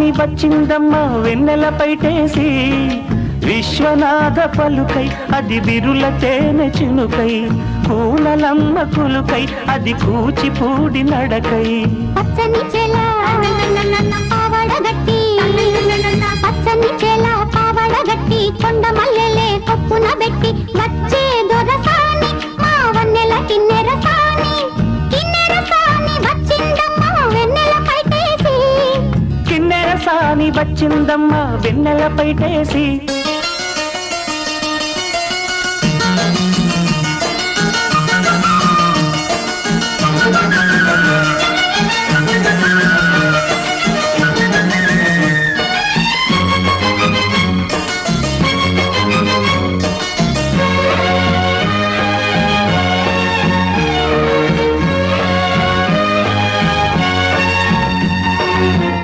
సాని వచ్చిందమ్మ వెన్నెల పైటేసి విశ్వనాథ పలుకై అది బిరుల తేనె చినుకై కూనలమ్మ కులుకై అది కూచిపూడి నడకై పచ్చని చెల పావడగట్టి పచ్చని చెల పావడగట్టి కొండ మల్లెలే కొప్పున పెట్టి వచ్చే దొరసాని మా వన్నెల కిన్నెర సాని వచ్చిందమ్మ వెన్నెల పైటేసి కిన్నెర సాని వచ్చిందమ్మ వెన్నెల పైటేసి